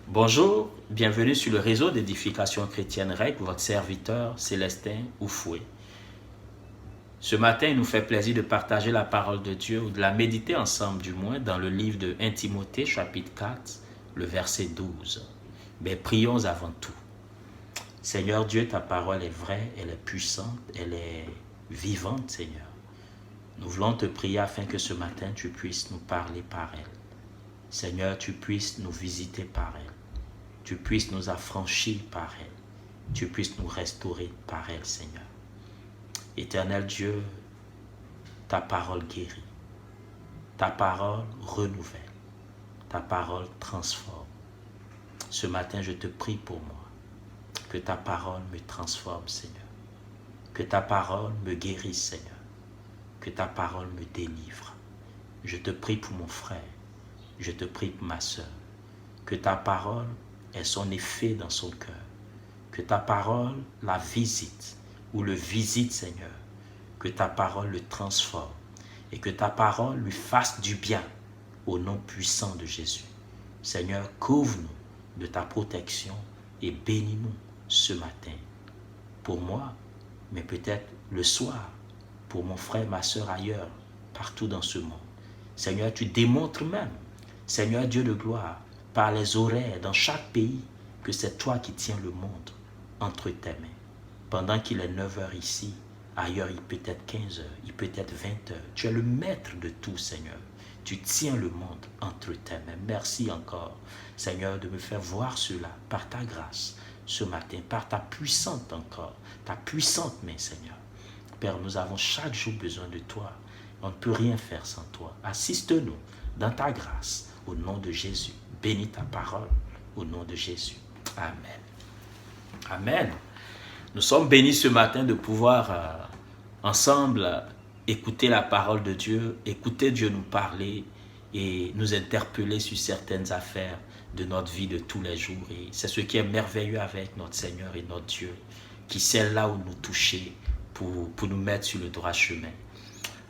Bonjour, bienvenue sur le réseau d'édification chrétienne REC, votre serviteur Célestin Oufoué. Ce matin, il nous fait plaisir de partager la parole de Dieu, ou de la méditer ensemble du moins, dans le livre de 1 Timothée, chapitre 4, le verset 12. Mais prions avant tout. Seigneur Dieu, ta parole est vraie, elle est puissante, elle est vivante, Seigneur. Nous voulons te prier afin que ce matin, tu puisses nous parler par elle. Seigneur, tu puisses nous visiter par elle. Tu puisses nous affranchir par elle. Tu puisses nous restaurer par elle, Seigneur. Éternel Dieu, ta parole guérit. Ta parole renouvelle. Ta parole transforme. Ce matin, je te prie pour moi. Que ta parole me transforme, Seigneur. Que ta parole me guérisse, Seigneur. Que ta parole me délivre. Je te prie pour mon frère. Je te prie pour ma soeur. Que ta parole ait son effet dans son cœur. Que ta parole la visite ou le visite, Seigneur. Que ta parole le transforme et que ta parole lui fasse du bien au nom puissant de Jésus. Seigneur, couvre-nous de ta protection et bénis-nous ce matin. Pour moi, mais peut-être le soir, pour mon frère, ma soeur ailleurs, partout dans ce monde. Seigneur, tu démontres même, Seigneur Dieu de gloire, par les oreilles dans chaque pays, que c'est toi qui tiens le monde entre tes mains. Pendant qu'il est 9 heures ici, ailleurs il peut être 15 heures, il peut être 20 heures. Tu es le maître de tout, Seigneur. Tu tiens le monde entre tes mains. Merci encore, Seigneur, de me faire voir cela par ta grâce ce matin, par ta puissante encore, ta puissante main, Seigneur. Père, nous avons chaque jour besoin de toi. On ne peut rien faire sans toi. Assiste-nous dans ta grâce, au nom de Jésus. Bénis ta parole, au nom de Jésus. Amen. Amen. Nous sommes bénis ce matin de pouvoir ensemble écouter la parole de Dieu, écouter Dieu nous parler et nous interpeller sur certaines affaires de notre vie de tous les jours. Et c'est ce qui est merveilleux avec notre Seigneur et notre Dieu, qui sait là où nous toucher pour nous mettre sur le droit chemin.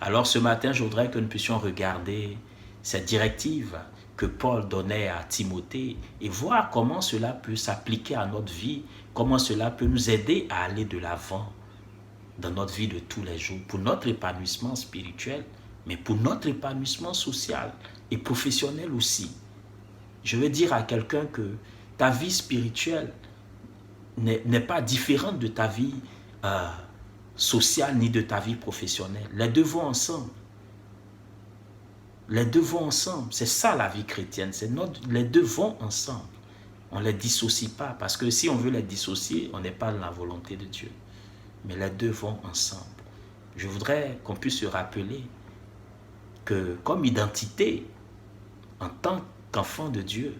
Alors ce matin, je voudrais que nous puissions regarder cette directive que Paul donnait à Timothée et voir comment cela peut s'appliquer à notre vie, comment cela peut nous aider à aller de l'avant dans notre vie de tous les jours, pour notre épanouissement spirituel, mais pour notre épanouissement social et professionnel aussi. Je veux dire à quelqu'un que ta vie spirituelle n'est pas différente de ta vie sociale ni de ta vie professionnelle. Les deux vont ensemble. Les deux vont ensemble. C'est ça la vie chrétienne. Les deux vont ensemble. On ne les dissocie pas. Parce que si on veut les dissocier, on n'est pas dans la volonté de Dieu. Mais les deux vont ensemble. Je voudrais qu'on puisse se rappeler que comme identité, en tant qu'enfant de Dieu,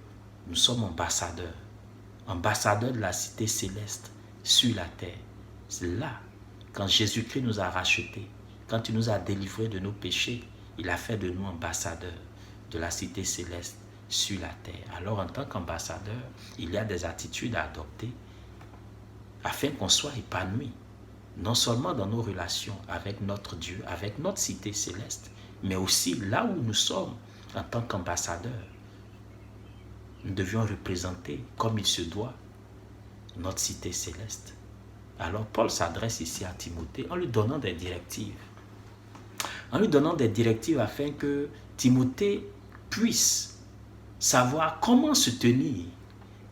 nous sommes ambassadeurs. Ambassadeurs de la cité céleste sur la terre. C'est là, quand Jésus-Christ nous a rachetés, quand il nous a délivrés de nos péchés, il a fait de nous ambassadeurs de la cité céleste sur la terre. Alors en tant qu'ambassadeur, il y a des attitudes à adopter afin qu'on soit épanoui, non seulement dans nos relations avec notre Dieu, avec notre cité céleste, mais aussi là où nous sommes en tant qu'ambassadeurs. Nous devions représenter comme il se doit notre cité céleste. Alors Paul s'adresse ici à Timothée en lui donnant des directives. En lui donnant des directives afin que Timothée puisse savoir comment se tenir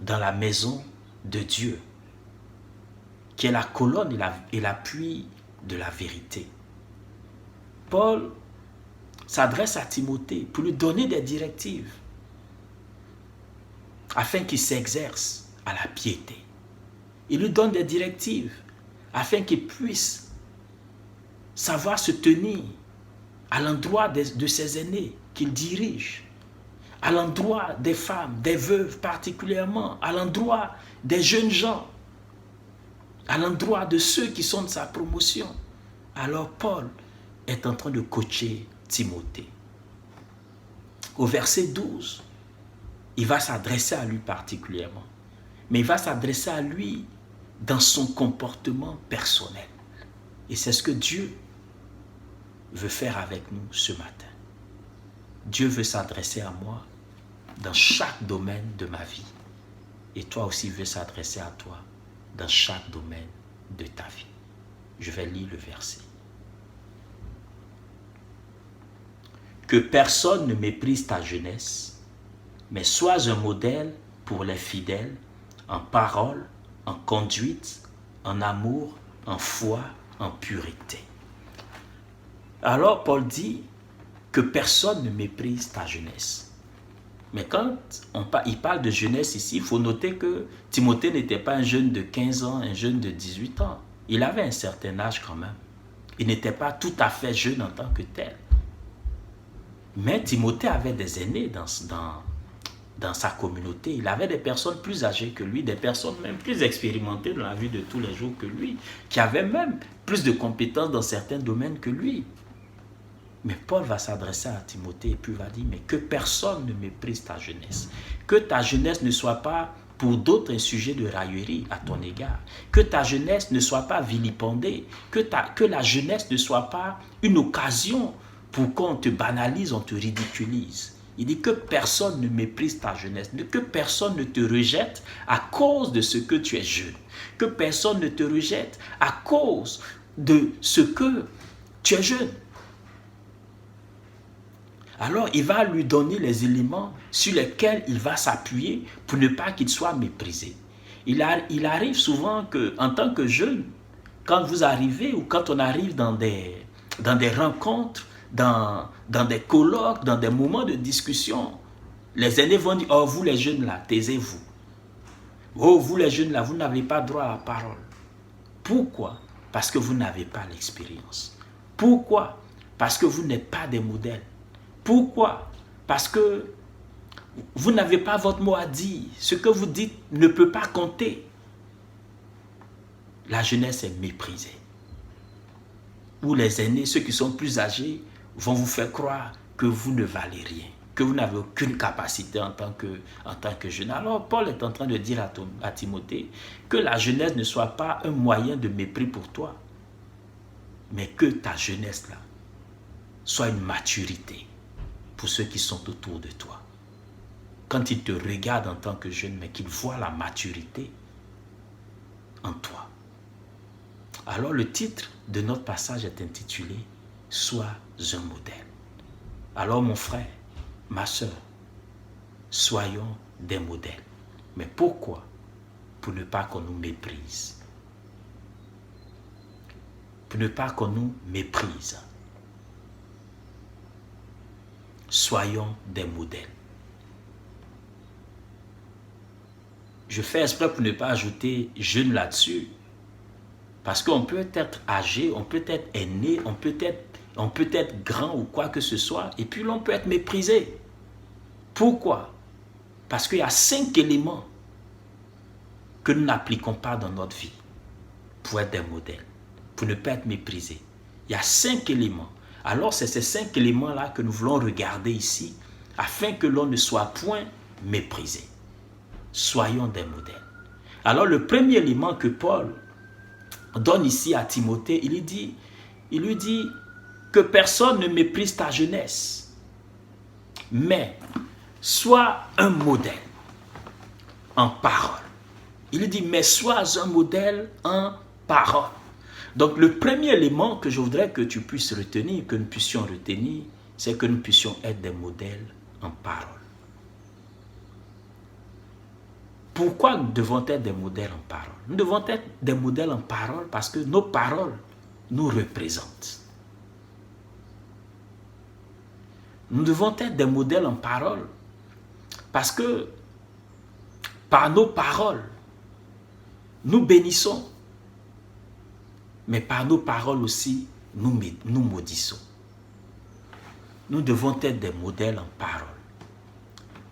dans la maison de Dieu, qui est la colonne et l'appui de la vérité. Paul s'adresse à Timothée pour lui donner des directives afin qu'il s'exerce à la piété. Il lui donne des directives afin qu'il puisse savoir se tenir à l'endroit de ses aînés qu'il dirige, à l'endroit des femmes, des veuves particulièrement, à l'endroit des jeunes gens, à l'endroit de ceux qui sont de sa promotion. Alors Paul est en train de coacher Timothée. Au verset 12, il va s'adresser à lui particulièrement, mais il va s'adresser à lui dans son comportement personnel. Et c'est ce que Dieu veut faire avec nous ce matin. Dieu veut s'adresser à moi dans chaque domaine de ma vie. et toi aussi veut s'adresser à toi dans chaque domaine de ta vie. Je vais lire le verset. Que personne ne méprise ta jeunesse, mais sois un modèle pour les fidèles en parole, en conduite, en amour, en foi, en pureté. Alors Paul dit que personne ne méprise ta jeunesse. Mais quand il parle de jeunesse ici, il faut noter que Timothée n'était pas un jeune de 15 ans, un jeune de 18 ans. Il avait un certain âge quand même. Il n'était pas tout à fait jeune en tant que tel. Mais Timothée avait des aînés dans sa communauté. Il avait des personnes plus âgées que lui, des personnes même plus expérimentées dans la vie de tous les jours que lui, qui avaient même plus de compétences dans certains domaines que lui. Mais Paul va s'adresser à Timothée et puis va dire, mais que personne ne méprise ta jeunesse. Que ta jeunesse ne soit pas pour d'autres un sujet de raillerie à ton égard. Que ta jeunesse ne soit pas vilipendée. Que la jeunesse ne soit pas une occasion pour qu'on te banalise, on te ridiculise. Il dit que personne ne méprise ta jeunesse, que personne ne te rejette à cause de ce que tu es jeune. Que personne ne te rejette à cause de ce que tu es jeune. Alors, il va lui donner les éléments sur lesquels il va s'appuyer pour ne pas qu'il soit méprisé. Il arrive souvent qu'en tant que jeune, quand vous arrivez ou quand on arrive dans des rencontres, dans des colloques, dans des moments de discussion, les aînés vont dire, oh, vous les jeunes là, taisez-vous. Oh, vous les jeunes là, vous n'avez pas droit à la parole. Pourquoi? Parce que vous n'avez pas l'expérience. Pourquoi? Parce que vous n'êtes pas des modèles. Pourquoi? Parce que vous n'avez pas votre mot à dire. Ce que vous dites ne peut pas compter. La jeunesse est méprisée. Ou les aînés, ceux qui sont plus âgés, vont vous faire croire que vous ne valez rien, que vous n'avez aucune capacité en tant que jeune. Alors Paul est en train de dire à Timothée que la jeunesse ne soit pas un moyen de mépris pour toi, mais que ta jeunesse là soit une maturité pour ceux qui sont autour de toi. Quand ils te regardent en tant que jeune, mais qu'ils voient la maturité en toi. Alors le titre de notre passage est intitulé « Sois un modèle ». Alors mon frère, ma soeur, soyons des modèles. Mais pourquoi? Pour ne pas qu'on nous méprise. Pour ne pas qu'on nous méprise. Soyons des modèles. Je fais exprès pour ne pas ajouter jeune là-dessus. Parce qu'on peut être âgé, on peut être aîné, on peut être grand ou quoi que ce soit, et puis l'on peut être méprisé. Pourquoi? Parce qu'il y a 5 éléments que nous n'appliquons pas dans notre vie pour être des modèles, pour ne pas être méprisés. Il y a 5 éléments. Alors c'est ces 5 éléments-là que nous voulons regarder ici, afin que l'on ne soit point méprisé. Soyons des modèles. Alors le premier élément que Paul donne ici à Timothée, il lui dit que personne ne méprise ta jeunesse, mais sois un modèle en parole. Il lui dit, mais sois un modèle en parole. Donc le premier élément que je voudrais que tu puisses retenir, que nous puissions retenir, c'est que nous puissions être des modèles en parole. Pourquoi nous devons être des modèles en parole? Nous devons être des modèles en parole parce que nos paroles nous représentent. Nous devons être des modèles en parole parce que par nos paroles, nous bénissons. Mais par nos paroles aussi, nous maudissons. Nous devons être des modèles en parole.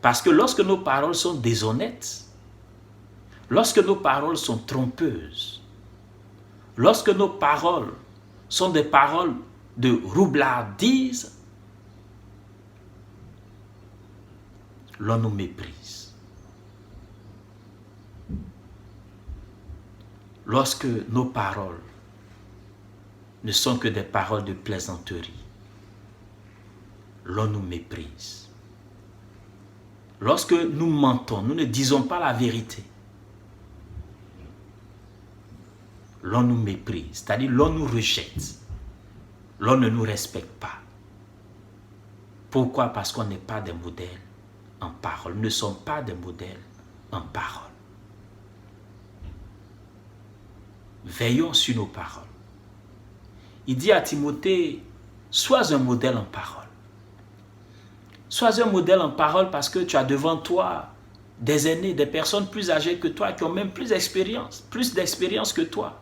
Parce que lorsque nos paroles sont déshonnêtes, lorsque nos paroles sont trompeuses, lorsque nos paroles sont des paroles de roublardise, l'on nous méprise. Lorsque nos paroles ne sont que des paroles de plaisanterie, l'on nous méprise. Lorsque nous mentons, nous ne disons pas la vérité, l'on nous méprise, c'est-à-dire l'on nous rejette, l'on ne nous respecte pas. Pourquoi? Parce qu'on n'est pas des modèles en parole. Nous ne sommes pas des modèles en parole. Veillons sur nos paroles. Il dit à Timothée, sois un modèle en parole. Sois un modèle en parole parce que tu as devant toi des aînés, des personnes plus âgées que toi, qui ont même plus d'expérience que toi.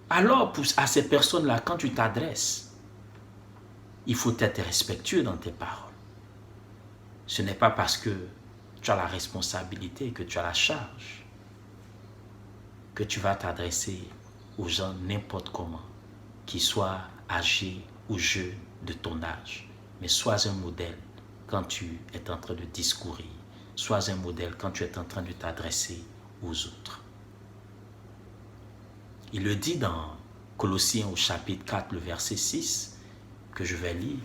Alors, à ces personnes-là, quand tu t'adresses, il faut être respectueux dans tes paroles. Ce n'est pas parce que tu as la responsabilité, que tu as la charge, que tu vas t'adresser aux gens n'importe comment, qu'ils soient âgés ou jeunes de ton âge. Mais sois un modèle quand tu es en train de discourir. Sois un modèle quand tu es en train de t'adresser aux autres. Il le dit dans Colossiens au chapitre 4, le verset 6, que je vais lire.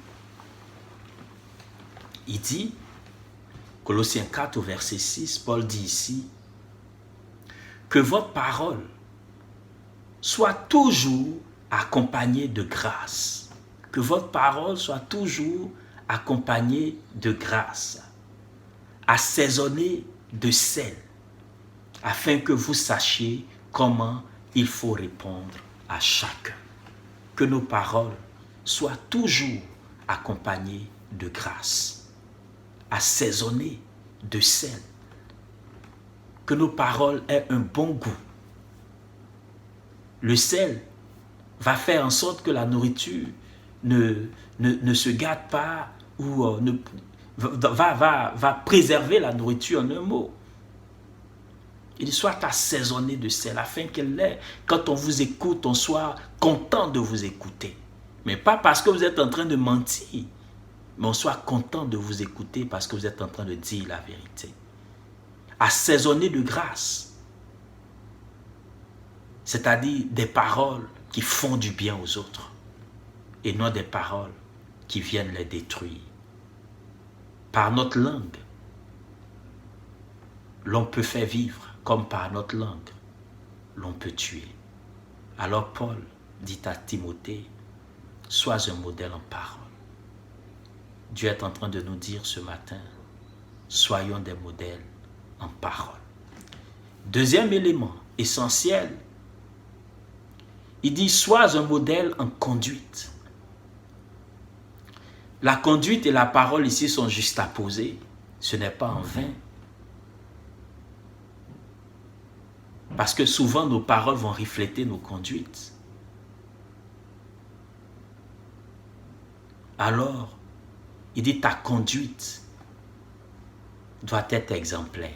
Il dit, Colossiens 4 au verset 6, Paul dit ici, que votre parole soit toujours accompagnée de grâce. Que votre parole soit toujours accompagnée de grâce, assaisonnée de sel, afin que vous sachiez comment il faut répondre à chacun. Que nos paroles soient toujours accompagnées de grâce, assaisonnées de sel. Que nos paroles aient un bon goût. Le sel va faire en sorte que la nourriture ne se gâte pas ou va préserver la nourriture en un mot. Il soit assaisonné de sel afin qu'elle l'ait. Quand on vous écoute, on soit content de vous écouter. Mais pas parce que vous êtes en train de mentir, mais on soit content de vous écouter parce que vous êtes en train de dire la vérité. Assaisonné de grâce, c'est-à-dire des paroles qui font du bien aux autres et non des paroles qui viennent les détruire. Par notre langue, l'on peut faire vivre, comme par notre langue, l'on peut tuer. Alors Paul dit à Timothée, sois un modèle en parole. Dieu est en train de nous dire ce matin, soyons des modèles en parole. Deuxième élément essentiel, il dit, sois un modèle en conduite. La conduite et la parole ici sont juxtaposées. Ce n'est pas en vain. Parce que souvent, nos paroles vont refléter nos conduites. Alors, il dit, ta conduite doit être exemplaire.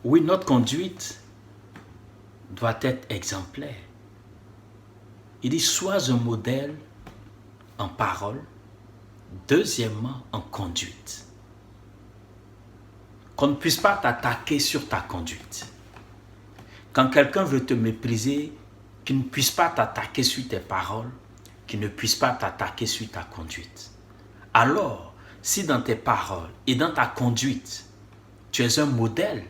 Oui, notre conduite doit être exemplaire. Il dit, sois un modèle en parole, deuxièmement, en conduite. Qu'on ne puisse pas t'attaquer sur ta conduite. Quand quelqu'un veut te mépriser, qu'il ne puisse pas t'attaquer sur tes paroles, qu'il ne puisse pas t'attaquer sur ta conduite. Alors, si dans tes paroles et dans ta conduite, tu es un modèle,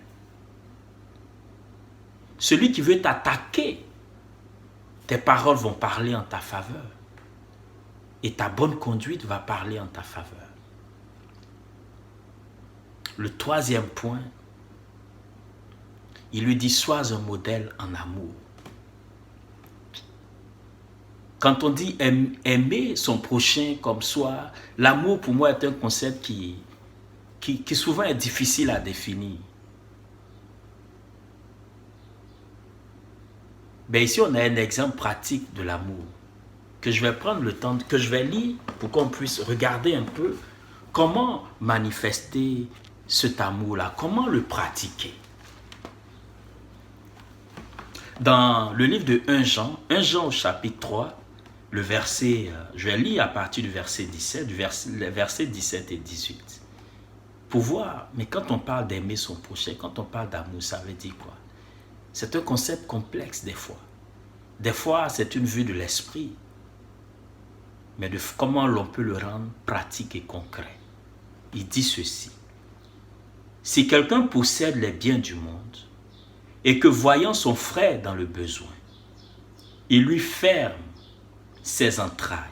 celui qui veut t'attaquer, tes paroles vont parler en ta faveur. Et ta bonne conduite va parler en ta faveur. Le troisième point, il lui dit, sois un modèle en amour. Quand on dit aimer son prochain comme soi, l'amour pour moi est un concept qui souvent est difficile à définir. Mais ici, on a un exemple pratique de l'amour que je vais prendre le temps, que je vais lire pour qu'on puisse regarder un peu comment manifester cet amour-là, comment le pratiquer. Dans le livre de 1 Jean au chapitre 3, le verset, je vais lire à partir du verset 17, les versets 17 et 18. Pour voir, mais quand on parle d'aimer son prochain, quand on parle d'amour, ça veut dire quoi? C'est un concept complexe des fois. Des fois, c'est une vue de l'esprit. Mais de comment l'on peut le rendre pratique et concret. Il dit ceci. Si quelqu'un possède les biens du monde et que voyant son frère dans le besoin, il lui ferme ses entrailles,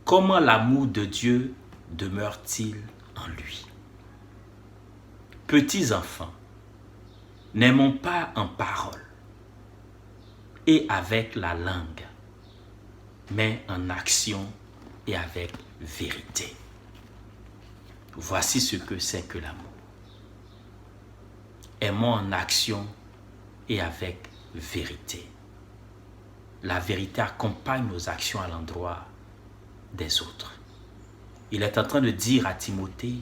comment l'amour de Dieu demeure-t-il en lui? Petits enfants, n'aimons pas en parole et avec la langue, mais en action et avec vérité. Voici ce que c'est que l'amour. Aimons en action et avec vérité. La vérité accompagne nos actions à l'endroit des autres. Il est en train de dire à Timothée,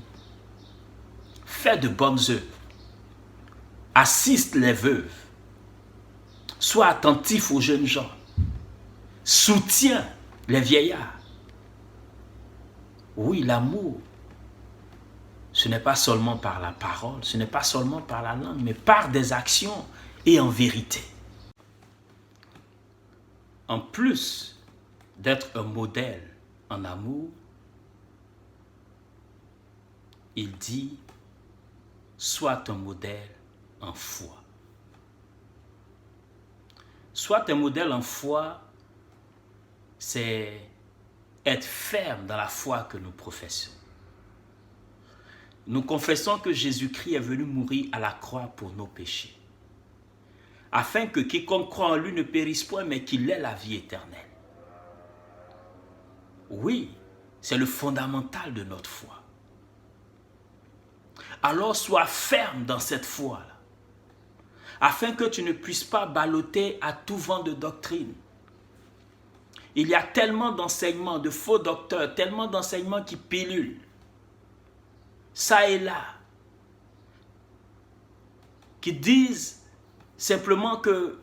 fais de bonnes œuvres, assiste les veuves, sois attentif aux jeunes gens, soutiens les vieillards. Oui, l'amour, ce n'est pas seulement par la parole, ce n'est pas seulement par la langue, mais par des actions et en vérité. En plus d'être un modèle en amour, il dit, sois un modèle en foi. Sois un modèle en foi, c'est être ferme dans la foi que nous professons. Nous confessons que Jésus-Christ est venu mourir à la croix pour nos péchés, afin que quiconque croit en lui ne périsse point, mais qu'il ait la vie éternelle. Oui, c'est le fondamental de notre foi. Alors sois ferme dans cette foi-là, afin que tu ne puisses pas balloter à tout vent de doctrine. Il y a tellement d'enseignements, de faux docteurs, tellement d'enseignements qui pilulent, ça et là, qui disent simplement que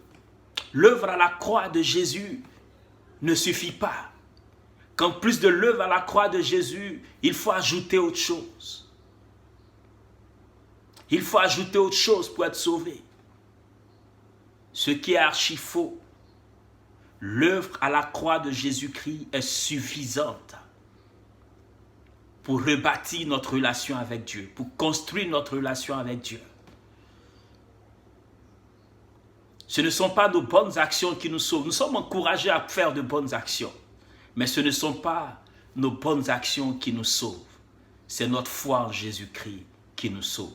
l'œuvre à la croix de Jésus ne suffit pas. Qu'en plus de l'œuvre à la croix de Jésus, il faut ajouter autre chose. Il faut ajouter autre chose pour être sauvé. Ce qui est archi faux. L'œuvre à la croix de Jésus-Christ est suffisante pour rebâtir notre relation avec Dieu, pour construire notre relation avec Dieu. Ce ne sont pas nos bonnes actions qui nous sauvent. Nous sommes encouragés à faire de bonnes actions. Mais ce ne sont pas nos bonnes actions qui nous sauvent. C'est notre foi en Jésus-Christ qui nous sauve.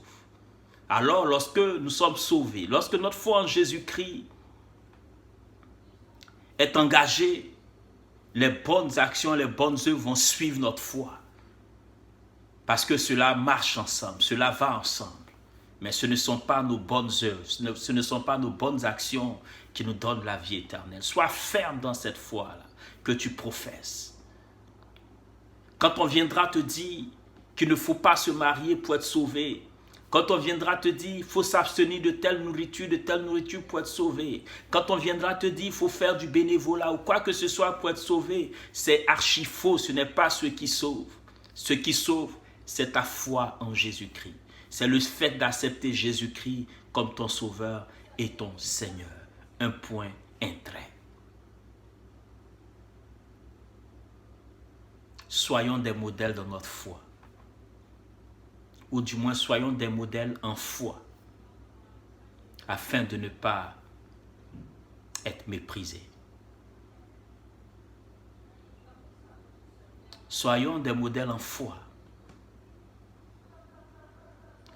Alors, lorsque nous sommes sauvés, lorsque notre foi en Jésus-Christ est engagée, les bonnes actions, les bonnes œuvres vont suivre notre foi. Parce que cela marche ensemble, cela va ensemble. Mais ce ne sont pas nos bonnes œuvres, ce ne sont pas nos bonnes actions qui nous donnent la vie éternelle. Sois ferme dans cette foi-là que tu professes. Quand on viendra te dire qu'il ne faut pas se marier pour être sauvé, quand on viendra te dire qu'il faut s'abstenir de telle nourriture pour être sauvé, quand on viendra te dire qu'il faut faire du bénévolat ou quoi que ce soit pour être sauvé, c'est archi faux, ce n'est pas ce qui sauve. Ce qui sauve, c'est ta foi en Jésus-Christ. C'est le fait d'accepter Jésus-Christ comme ton sauveur et ton Seigneur. Un point, un trait. Soyons des modèles dans notre foi. Ou du moins, soyons des modèles en foi, afin de ne pas être méprisés. Soyons des modèles en foi,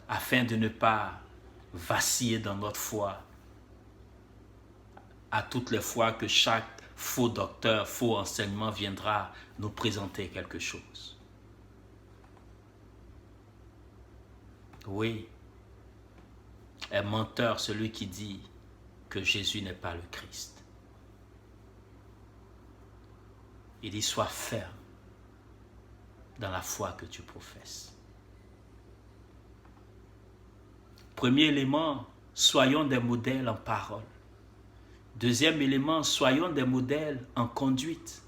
afin de ne pas vaciller dans notre foi à toutes les fois que chaque faux docteur, faux enseignement viendra nous présenter quelque chose. Oui, est menteur celui qui dit que Jésus n'est pas le Christ. Il dit, sois ferme dans la foi que tu professes. Premier élément, soyons des modèles en parole. Deuxième élément, soyons des modèles en conduite.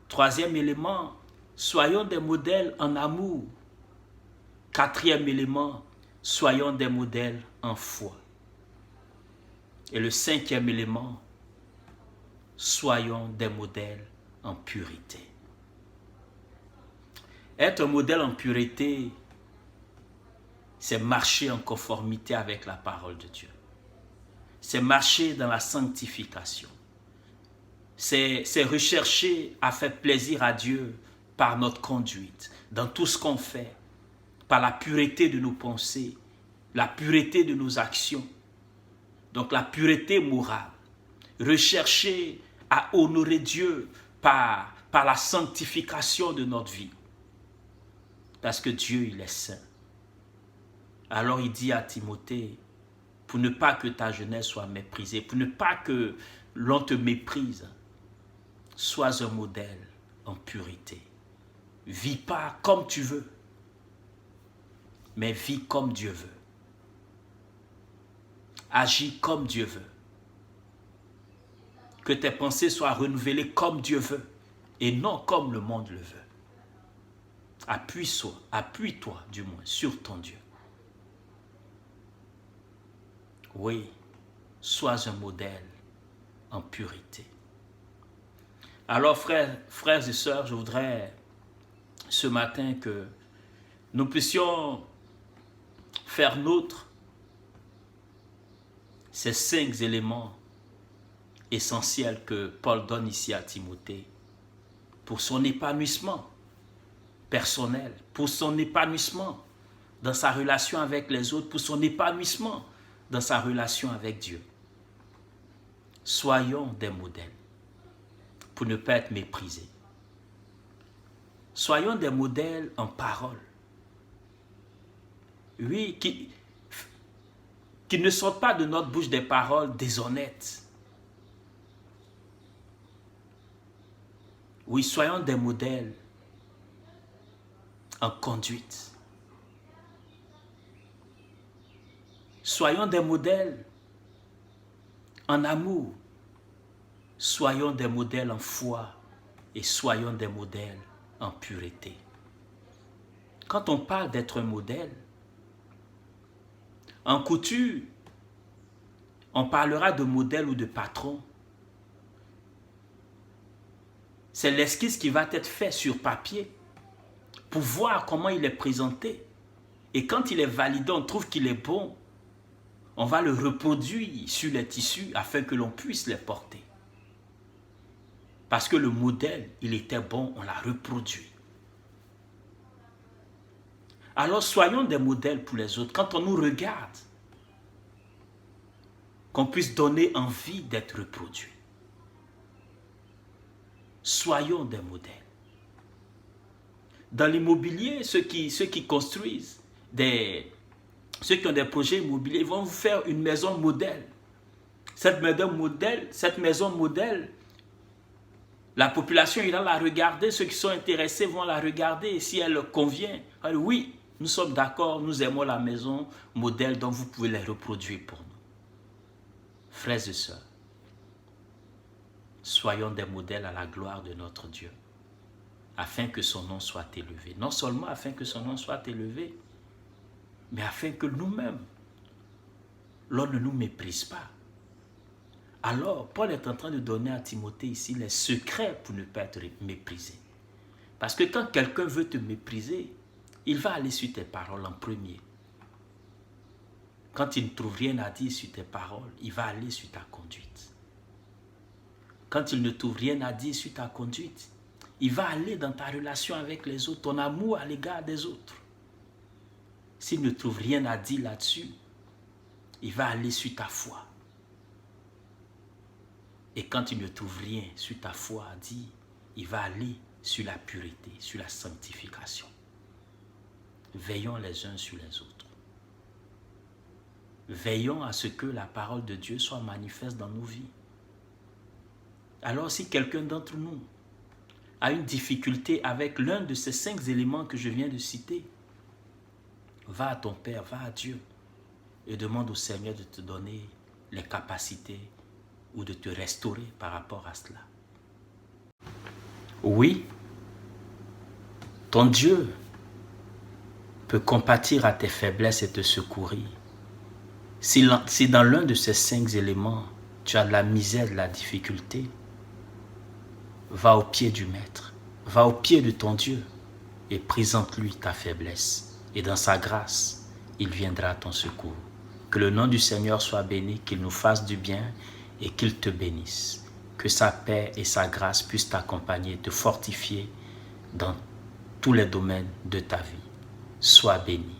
Troisième élément, soyons des modèles en amour. Quatrième élément, soyons des modèles en foi. Et le cinquième élément, soyons des modèles en pureté. Être un modèle en pureté, c'est marcher en conformité avec la parole de Dieu. C'est marcher dans la sanctification. C'est rechercher à faire plaisir à Dieu par notre conduite, dans tout ce qu'on fait, par la pureté de nos pensées, la pureté de nos actions. Donc la pureté morale. Rechercher à honorer Dieu par la sanctification de notre vie. Parce que Dieu, il est saint. Alors il dit à Timothée, pour ne pas que ta jeunesse soit méprisée, pour ne pas que l'on te méprise, sois un modèle en pureté. Vis pas comme tu veux, mais vis comme Dieu veut. Agis comme Dieu veut. Que tes pensées soient renouvelées comme Dieu veut et non comme le monde le veut. Appuie-toi du moins sur ton Dieu. Oui, sois un modèle en pureté. Alors frères et sœurs, je voudrais ce matin que nous puissions faire nôtre ces 5 éléments essentiels que Paul donne ici à Timothée pour son épanouissement personnel, pour son épanouissement dans sa relation avec les autres, pour son épanouissement dans sa relation avec Dieu. Soyons des modèles pour ne pas être méprisés. Soyons des modèles en parole. Oui, qui ne sortent pas de notre bouche des paroles déshonnêtes. Oui, soyons des modèles en conduite. Soyons des modèles en amour. Soyons des modèles en foi et soyons des modèles en pureté. Quand on parle d'être un modèle, en couture, on parlera de modèle ou de patron. C'est l'esquisse qui va être fait sur papier pour voir comment il est présenté. Et quand il est validé, on trouve qu'il est bon, on va le reproduire sur les tissus afin que l'on puisse les porter. Parce que le modèle, il était bon, on l'a reproduit. Alors soyons des modèles pour les autres. Quand on nous regarde, qu'on puisse donner envie d'être reproduit. Soyons des modèles. Dans l'immobilier, ceux qui construisent, ceux qui ont des projets immobiliers, ils vont vous faire une maison modèle. Cette maison modèle, la population ira la regarder, ceux qui sont intéressés vont la regarder et si elle leur convient, alors oui, nous sommes d'accord, nous aimons la maison modèle, donc vous pouvez les reproduire pour nous. Frères et sœurs, soyons des modèles à la gloire de notre Dieu, afin que son nom soit élevé. Non seulement afin que son nom soit élevé, mais afin que nous-mêmes, l'on ne nous méprise pas. Alors, Paul est en train de donner à Timothée ici les secrets pour ne pas être méprisé. Parce que quand quelqu'un veut te mépriser, il va aller sur tes paroles en premier. Quand il ne trouve rien à dire sur tes paroles, il va aller sur ta conduite. Quand il ne trouve rien à dire sur ta conduite, il va aller dans ta relation avec les autres, ton amour à l'égard des autres. S'il ne trouve rien à dire là-dessus, il va aller sur ta foi. Et quand il ne trouve rien sur ta foi à dire, il va aller sur la pureté, sur la sanctification. Veillons les uns sur les autres. Veillons à ce que la parole de Dieu soit manifeste dans nos vies. Alors si quelqu'un d'entre nous a une difficulté avec l'un de ces 5 éléments que je viens de citer, va à ton Père, va à Dieu et demande au Seigneur de te donner les capacités ou de te restaurer par rapport à cela. Oui, ton Dieu peut compatir à tes faiblesses et te secourir. Si dans l'un de ces 5 éléments, tu as de la misère, de la difficulté, va au pied du Maître, va au pied de ton Dieu et présente-lui ta faiblesse. Et dans sa grâce, il viendra à ton secours. Que le nom du Seigneur soit béni, qu'il nous fasse du bien et qu'il te bénisse. Que sa paix et sa grâce puissent t'accompagner, te fortifier dans tous les domaines de ta vie. Sois béni.